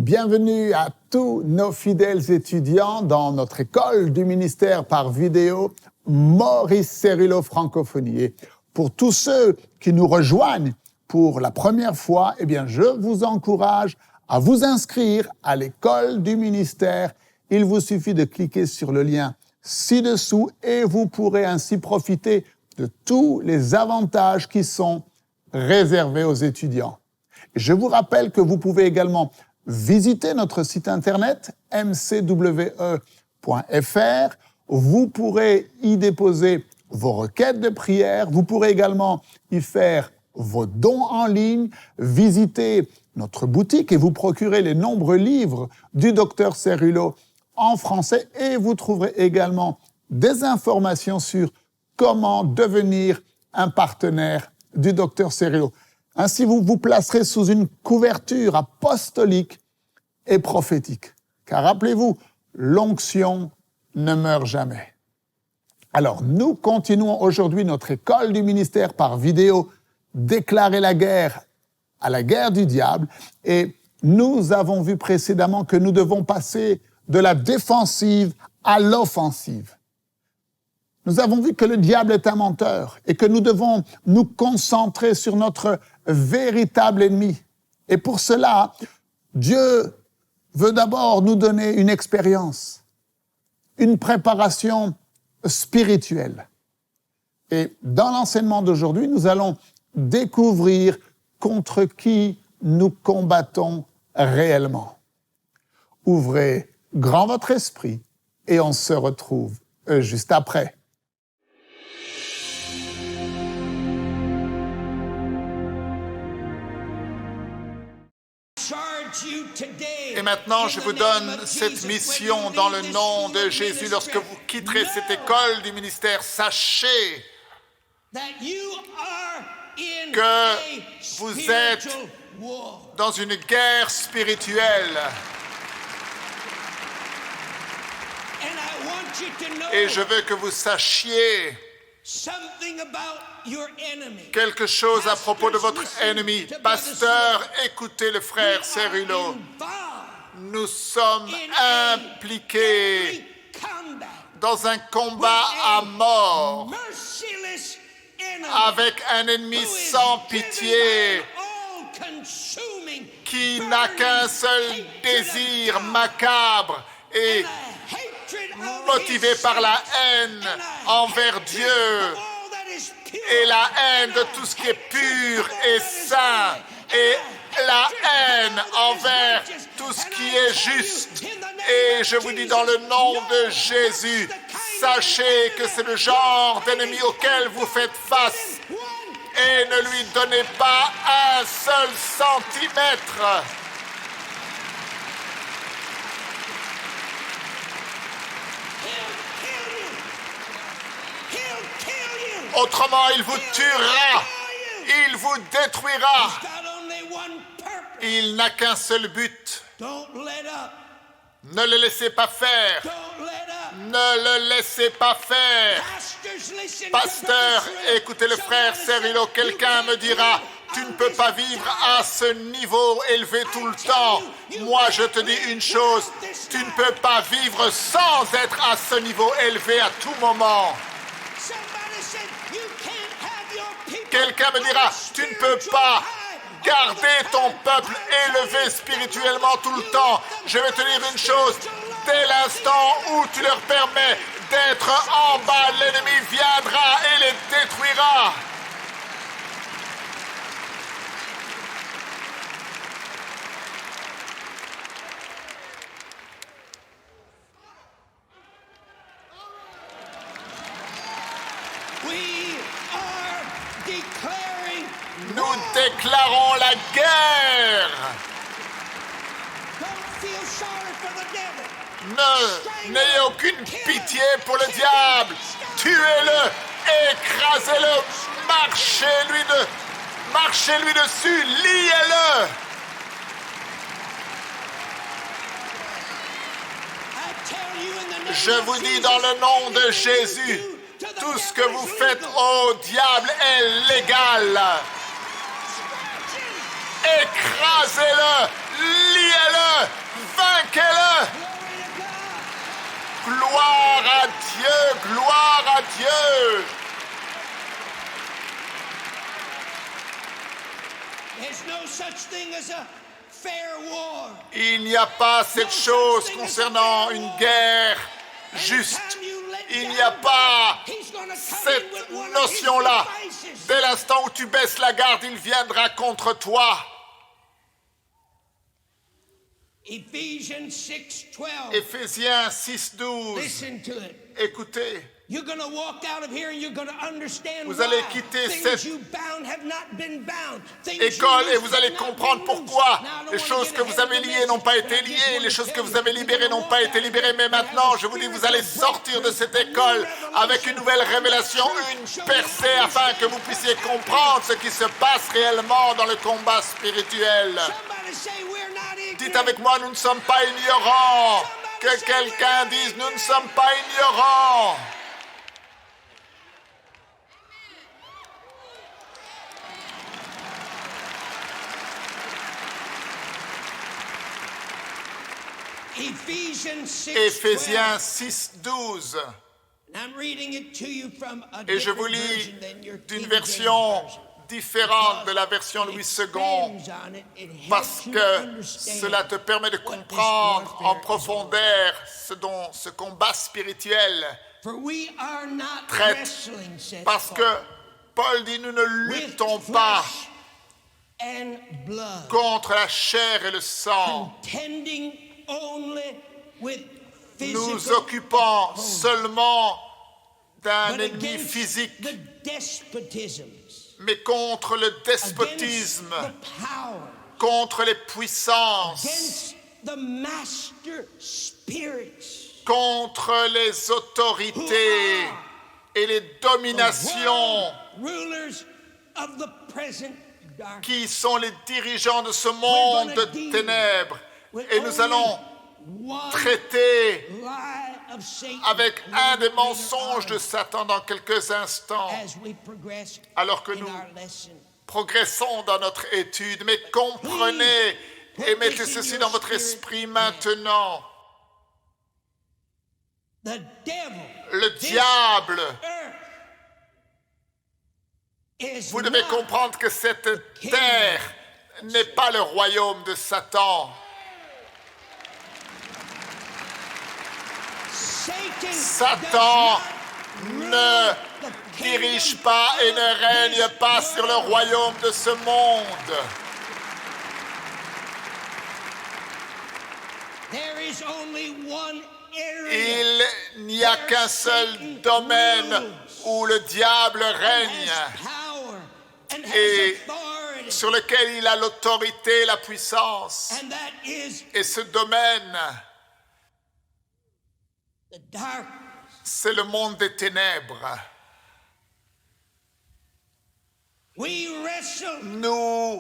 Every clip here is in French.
Bienvenue à tous nos fidèles étudiants dans notre école du ministère par vidéo Maurice Cérulo Francophonie. Et pour tous ceux qui nous rejoignent pour la première fois, je vous encourage à vous inscrire à l'école du ministère. Il vous suffit de cliquer sur le lien ci-dessous et vous pourrez ainsi profiter de tous les avantages qui sont réservés aux étudiants. Je vous rappelle que vous pouvez également visiter notre site internet mcwe.fr. Vous pourrez y déposer vos requêtes de prière. Vous pourrez également y faire vos dons en ligne, visiter notre boutique et vous procurer les nombreux livres du Dr Cérulo en français. Et vous trouverez également des informations sur comment devenir un partenaire du Dr Cérulo. Ainsi, vous vous placerez sous une couverture apostolique et prophétique. Car rappelez-vous, l'onction ne meurt jamais. Alors, nous continuons aujourd'hui notre école du ministère par vidéo, déclarer la guerre à la guerre du diable. Et nous avons vu précédemment que nous devons passer de la défensive à l'offensive. Nous avons vu que le diable est un menteur et que nous devons nous concentrer sur notre véritable ennemi. Et pour cela, Dieu veut d'abord nous donner une expérience, une préparation spirituelle. Et dans l'enseignement d'aujourd'hui, nous allons découvrir contre qui nous combattons réellement. Ouvrez grand votre esprit et on se retrouve juste après. Et maintenant, je vous donne cette mission dans le nom de Jésus. Lorsque vous quitterez cette école du ministère, sachez que vous êtes dans une guerre spirituelle. Et je veux que vous sachiez quelque chose à propos de votre ennemi. Pasteur, écoutez le frère Cérulo. Nous sommes impliqués dans un combat à mort avec un ennemi sans pitié qui n'a qu'un seul désir macabre et motivé par la haine envers Dieu et la haine de tout ce qui est pur et saint et la haine envers tout ce qui est juste. Et je vous dis dans le nom de Jésus, sachez que c'est le genre d'ennemi auquel vous faites face et ne lui donnez pas un seul centimètre. Autrement, il vous tuera, il vous détruira. Il n'a qu'un seul but. Ne le laissez pas faire. Ne le laissez pas faire. Pasteur, écoutez le frère Cérulo, quelqu'un me dira, tu ne peux pas vivre à ce niveau élevé tout le temps. Moi, je te dis une chose, tu ne peux pas vivre sans être à ce niveau élevé à tout moment. Quelqu'un me dira, tu ne peux pas garder ton peuple élevé spirituellement tout le temps. Je vais te dire une chose, dès l'instant où tu leur permets d'être en bas, l'ennemi viendra et les détruira. Nous déclarons la guerre. N'ayez aucune pitié pour le diable. Tuez-le, écrasez-le, marchez-lui dessus, liez-le. Je vous dis dans le nom de Jésus, tout ce que vous faites au diable est légal. Écrasez-le, liez-le, Gloire à Dieu, gloire à Dieu. There's no such thing as a fair war. Il n'y a pas cette chose concernant une guerre juste. Il n'y a pas cette notion-là. Dès l'instant où tu baisses la garde, il viendra contre toi. Ephesians 6:12. Éphésiens 6:12. Listen to it. Écoutez, You're going to walk out of here and you're going to understand vous allez why. quitter Things cette you bound have not been bound. Things école you et vous allez loosed have not comprendre been loosed. pourquoi Now, I don't les wanna choses get que vous ahead of avez the liées n'ont pas message, été but I just liées, wanna les choses tell que you, vous avez you're libérées gonna n'ont pas walk été out libérées, of mais here maintenant, and je vous dis, have a vous allez spiritual sortir de cette breakthrough, école a new avec une nouvelle révélation, une percée, afin que vous puissiez comprendre ce qui se passe réellement dans le combat spirituel. Somebody say we're not ignorant. Dites avec moi, nous ne sommes pas ignorants. Que quelqu'un dise, nous ne sommes pas ignorants. Ephesians 6:12. Éphésiens 6:12. I'm reading it to you from a Et je vous different lis version than your d'une King version James version. différente de la version Louis II, parce que cela te permet de comprendre en profondeur ce combat spirituel traite. Parce que Paul dit, nous ne luttons pas contre la chair et le sang. Nous occupons seulement d'un ennemi physique, mais contre le despotisme, contre les puissances, contre les autorités et les dominations qui sont les dirigeants de ce monde de ténèbres. Et nous allons traiter avec un des mensonges de Satan dans quelques instants, alors que nous progressons dans notre étude. Mais comprenez et mettez ceci dans votre esprit maintenant. Le diable, vous devez comprendre que cette terre n'est pas le royaume de Satan. Satan ne dirige pas et ne règne pas sur le royaume de ce monde. Il n'y a qu'un seul domaine où le diable règne et sur lequel il a l'autorité et la puissance. Et ce domaine, c'est le monde des ténèbres. Nous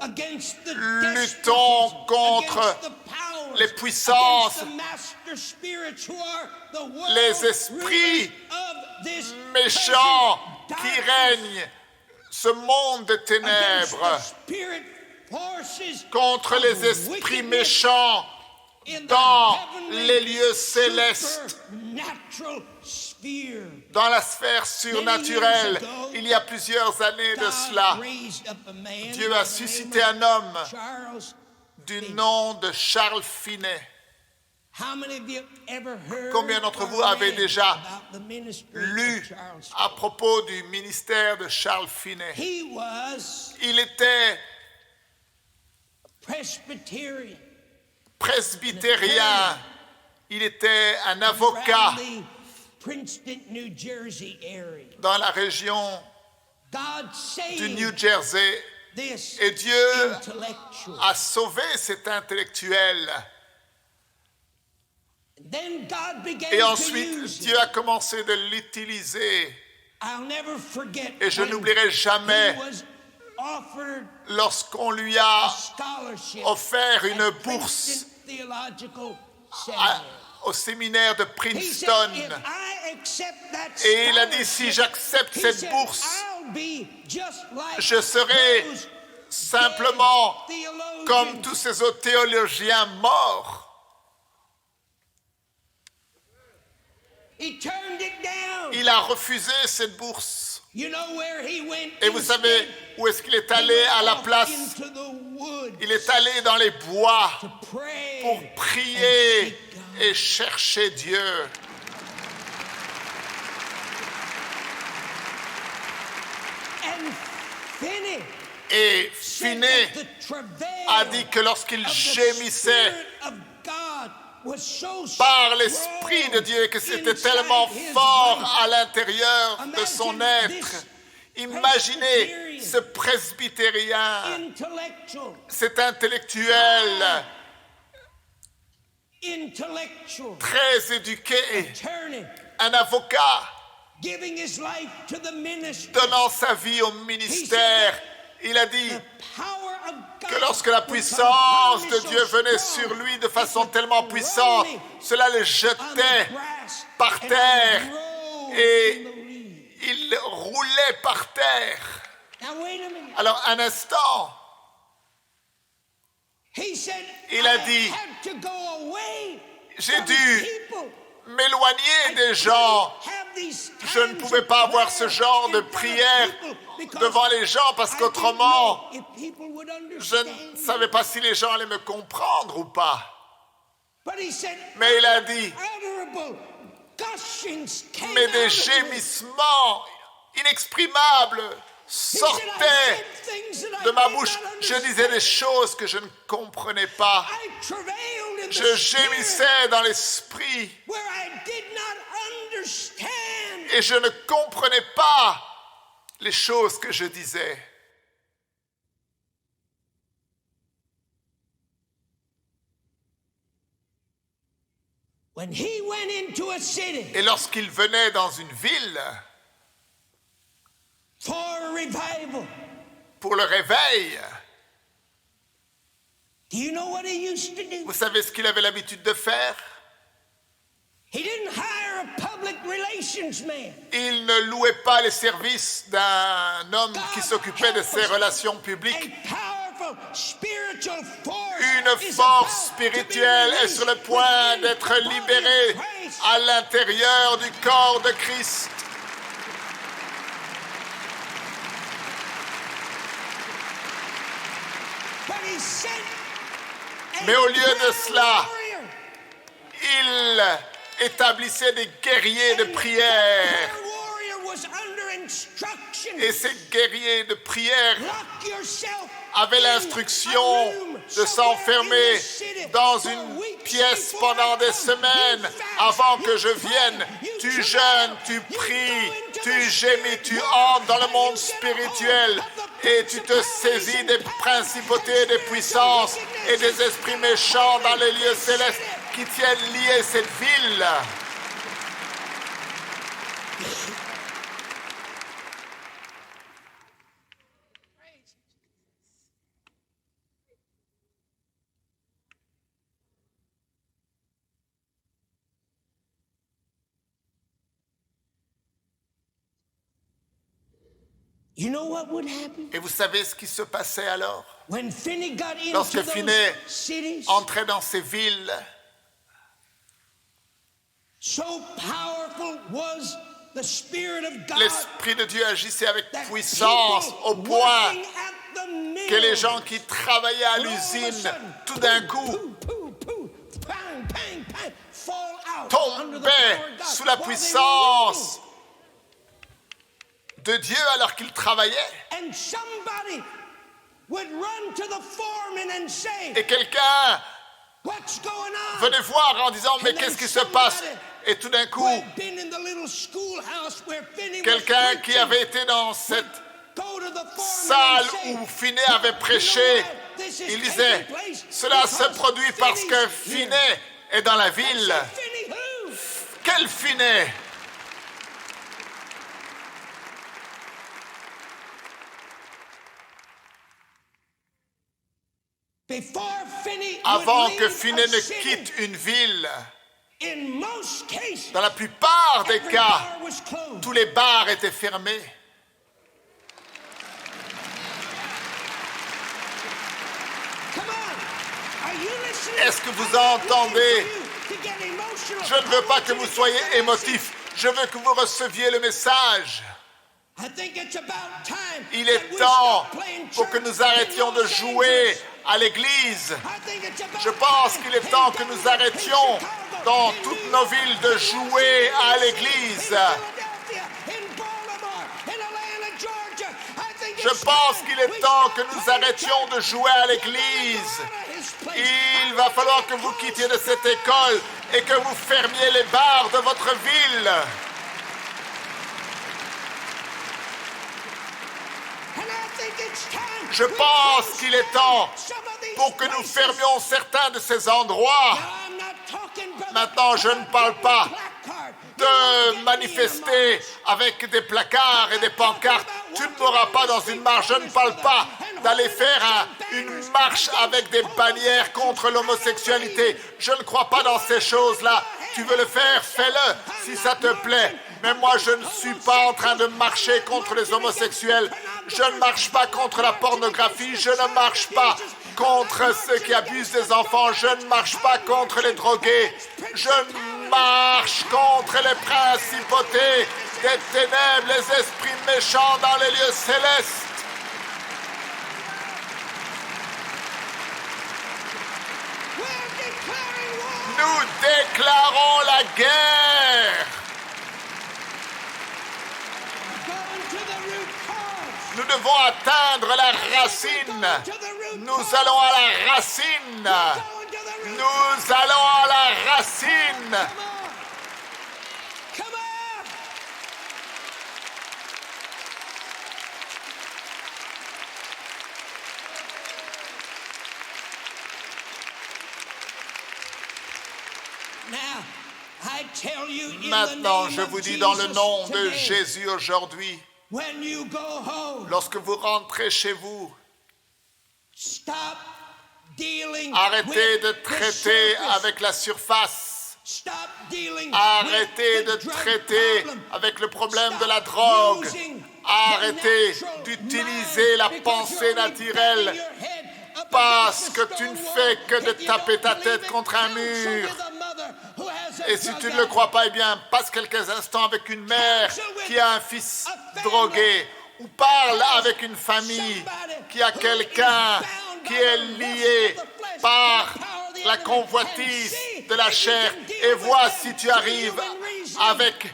luttons contre les puissances, les esprits méchants qui règnent ce monde de ténèbres, contre les esprits méchants dans les lieux célestes, dans la sphère surnaturelle. Il y a plusieurs années de cela, Dieu a suscité un homme du nom de Charles Finney. Combien d'entre vous avez déjà lu à propos du ministère de Charles Finney? Il était presbytérien. Il était un avocat dans la région du New Jersey. Et Dieu a sauvé cet intellectuel. Et ensuite, Dieu a commencé de l'utiliser. Et je n'oublierai jamais lorsqu'on lui a offert une bourse au séminaire de Princeton. Et il a dit, si j'accepte cette bourse, je serai simplement comme tous ces autres théologiens morts. He turned it down. Il a refusé cette bourse. You know where he went Et vous savez instead? où est-ce qu'il est He allé went à la off place? into the woods Il est allé dans les bois to pray pour and prier seek God. et chercher Dieu. And Finney Et said Finney that the travail a dit que lorsqu'il of the gémissait Spirit of God was so par l'Esprit de Dieu, que c'était inside tellement his fort life. à l'intérieur de son Imagine être. this Imaginez ce presbytérien, intellectual, cet intellectuel très éduqué, attorney, un avocat giving his life to the ministry. donnant sa vie au ministère. Il a dit The power of God que lorsque la would puissance come de upon him Dieu so venait strong, sur lui de it façon would tellement throw puissante, him cela le on the jetait grass par and terre rolled et in the leaves. il roulait par terre. Now wait a minute. Alors un instant, He said, il a I dit, had to go away j'ai from dû people. m'éloigner des gens. Je ne pouvais pas avoir ce genre de prière devant les gens parce qu'autrement, je ne savais pas si les gens allaient me comprendre ou pas. Mais il a dit, mais des gémissements inexprimables sortaient de ma bouche. Je disais des choses que je ne comprenais pas. Je gémissais dans l'esprit et je ne comprenais pas les choses que je disais. Et lorsqu'il venait dans une ville pour le réveil, vous savez ce qu'il avait l'habitude de faire? Il ne louait pas les services d'un homme qui s'occupait de ses relations publiques. Une force spirituelle est sur le point d'être libérée à l'intérieur du corps de Christ. Mais au lieu de cela, il établissait des guerriers de prière. Et ces guerriers de prière avaient l'instruction de s'enfermer dans une pièce pendant des semaines avant que je vienne. Tu jeûnes, tu pries, tu gémis, tu entres dans le monde spirituel et tu te saisis des principautés, des puissances et des esprits méchants dans les lieux célestes qui tiennent liée cette ville. You know what would happen? Et vous savez ce qui se passait alors? When Finney got into Lorsque those Finney cities, entrait dans ces villes, so powerful was the Spirit of God l'Esprit de Dieu agissait avec that puissance people au point working at the mill que les gens qui travaillaient à would all of a l'usine, sudden, tout d'un poof, coup, poof, poof, bang, bang, bang, fall out under the tombaient power of God sous la while they were puissance working. de Dieu alors qu'ils travaillaient. And somebody would run to the foreman and say, Et quelqu'un what's going on? venait voir en disant, mais And qu'est-ce then qui se passe? somebody Et tout d'un who coup, had been in the little schoolhouse where Finney was quelqu'un qui preaching avait été dans cette go to the foreman salle and say, où Finney avait prêché, you know what? This is il disait, taking place cela se because produit parce que Finney's here." Finney est dans la I ville. said, Finney who? Quel Finney? Before Finney Avant would que leave Finney a ne city, quitte une ville, in most cases, dans la plupart des every cas, bar was closed. tous les bars étaient fermés. Come on. Are you listening? Est-ce que vous I'm not looking entendez? for you Je ne veux pas que vous soyez émotifs. Je veux que vous receviez le message. Il est temps pour que nous arrêtions de jouer à l'église. Je pense qu'il est temps que nous arrêtions dans toutes nos villes de jouer à l'église. Je pense qu'il est temps que nous arrêtions de jouer à l'église. Il va falloir que vous quittiez de cette école et que vous fermiez les bars de votre ville. Je pense qu'il est temps pour que nous fermions certains de ces endroits. Maintenant, je ne parle pas de manifester avec des placards et des pancartes. Tu ne m'auras pas dans une marche. Je ne parle pas d'aller faire une marche avec des bannières contre l'homosexualité. Je ne crois pas dans ces choses-là. Tu veux le faire, fais-le, si ça te plaît. Mais moi, je ne suis pas en train de marcher contre les homosexuels. Je ne marche pas contre la pornographie. Je ne marche pas contre ceux qui abusent des enfants. Je ne marche pas contre les drogués. Je marche contre les principautés des ténèbres, les esprits méchants dans les lieux célestes. Nous déclarons la guerre. Nous devons atteindre la racine. Nous allons à la racine. Nous allons à la racine. Maintenant, je vous dis dans le nom de Jésus aujourd'hui, lorsque vous rentrez chez vous, arrêtez de traiter avec la surface. Arrêtez de traiter avec le problème de la drogue. Arrêtez d'utiliser la pensée naturelle parce que tu ne fais que de taper ta tête contre un mur. Et si tu ne le crois pas, eh bien, passe quelques instants avec une mère qui a un fils drogué, ou parle avec une famille qui a quelqu'un qui est lié par la convoitise de la chair, et vois si tu arrives avec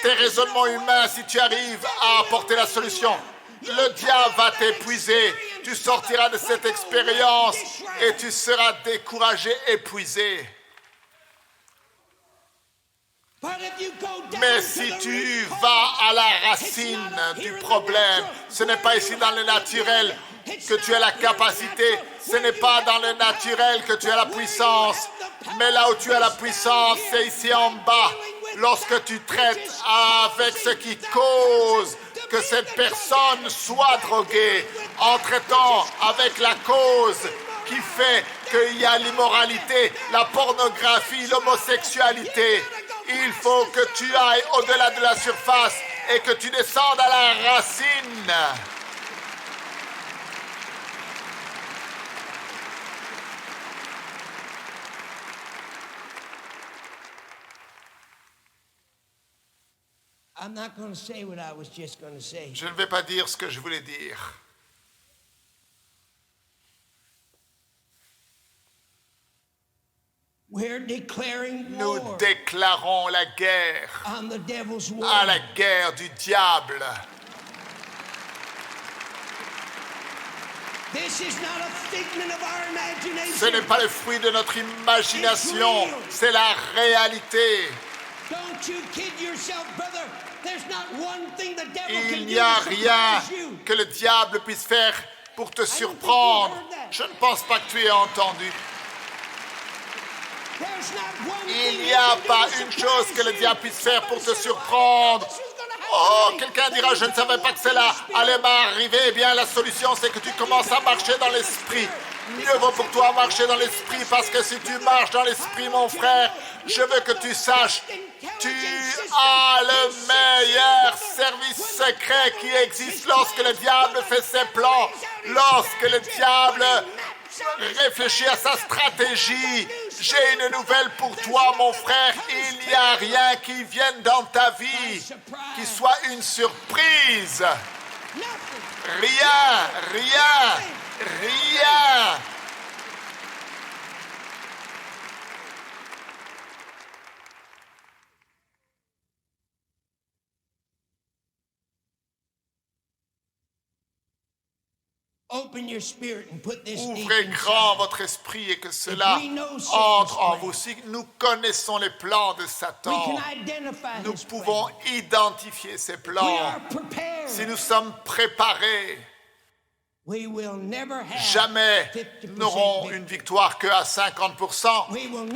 tes raisonnements humains, si tu arrives à apporter la solution. Le diable va t'épuiser. Tu sortiras de cette expérience et tu seras découragé, épuisé. Mais si tu vas à la racine du problème, ce n'est pas ici dans le naturel que tu as la capacité, ce n'est pas dans le naturel que tu as la puissance, mais là où tu as la puissance, c'est ici en bas, lorsque tu traites avec ce qui cause que cette personne soit droguée, en traitant avec la cause qui fait qu'il y a l'immoralité, la pornographie, l'homosexualité. Il faut que tu ailles au-delà de la surface et que tu descendes à la racine. Je ne vais pas dire ce que je voulais dire. Nous déclarons la guerre à la guerre du diable. Ce n'est pas le fruit de notre imagination, c'est la réalité. Il n'y a rien que le diable puisse faire pour te surprendre. Je ne pense pas que tu aies entendu. Il n'y a pas une chose que le diable puisse faire pour te surprendre. Oh, quelqu'un dira, je ne savais pas que cela allait m'arriver. Eh bien, la solution, c'est que tu commences à marcher dans l'esprit. Mieux vaut pour toi marcher dans l'esprit, parce que si tu marches dans l'esprit, mon frère, je veux que tu saches, tu as le meilleur service secret qui existe lorsque le diable fait ses plans, lorsque le diable réfléchis à sa stratégie. J'ai une nouvelle pour toi, mon frère. Il n'y a rien qui vienne dans ta vie qui soit une surprise. Rien, rien, rien. Ouvrez grand votre esprit et que cela entre en vous. Si nous connaissons les plans de Satan, nous pouvons identifier ces plans. Si nous sommes préparés, jamais nous n'aurons une victoire qu'à 50%.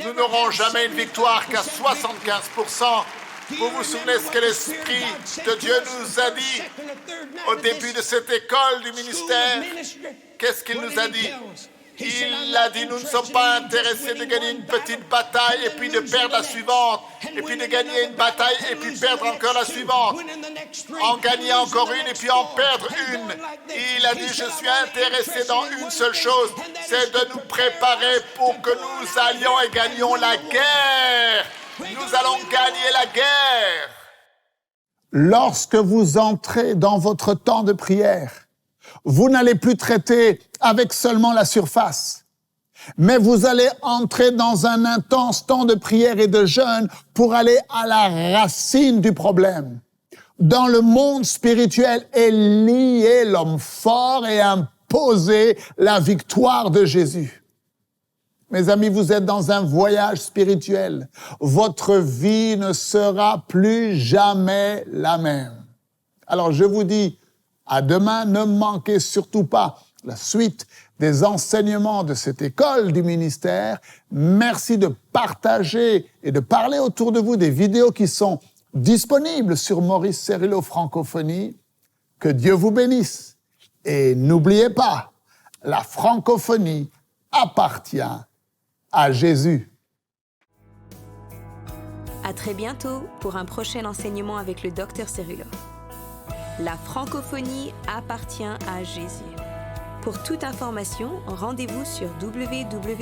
Nous n'aurons jamais une victoire qu'à 75%. Vous vous souvenez ce que l'Esprit de Dieu nous a dit au début de cette école du ministère? Qu'est-ce qu'il nous a dit? Il a dit, nous ne sommes pas intéressés de gagner une petite bataille et puis de perdre la suivante, et puis de gagner une bataille et puis perdre encore la suivante, en gagner encore une et puis en perdre une. Il a dit, je suis intéressé dans une seule chose, c'est de nous préparer pour que nous allions et gagnions la guerre. Nous allons gagner la guerre. Lorsque vous entrez dans votre temps de prière, vous n'allez plus traiter avec seulement la surface, mais vous allez entrer dans un intense temps de prière et de jeûne pour aller à la racine du problème. Dans le monde spirituel est lié l'homme fort et imposer la victoire de Jésus. Mes amis, vous êtes dans un voyage spirituel. Votre vie ne sera plus jamais la même. Alors je vous dis, à demain, ne manquez surtout pas la suite des enseignements de cette école du ministère. Merci de partager et de parler autour de vous des vidéos qui sont disponibles sur Maurice Cérillo Francophonie. Que Dieu vous bénisse. Et n'oubliez pas, la francophonie appartient à Jésus. À très bientôt pour un prochain enseignement avec le Dr Cérillo. La francophonie appartient à Jésus. Pour toute information, rendez-vous sur www.mcwe.fr.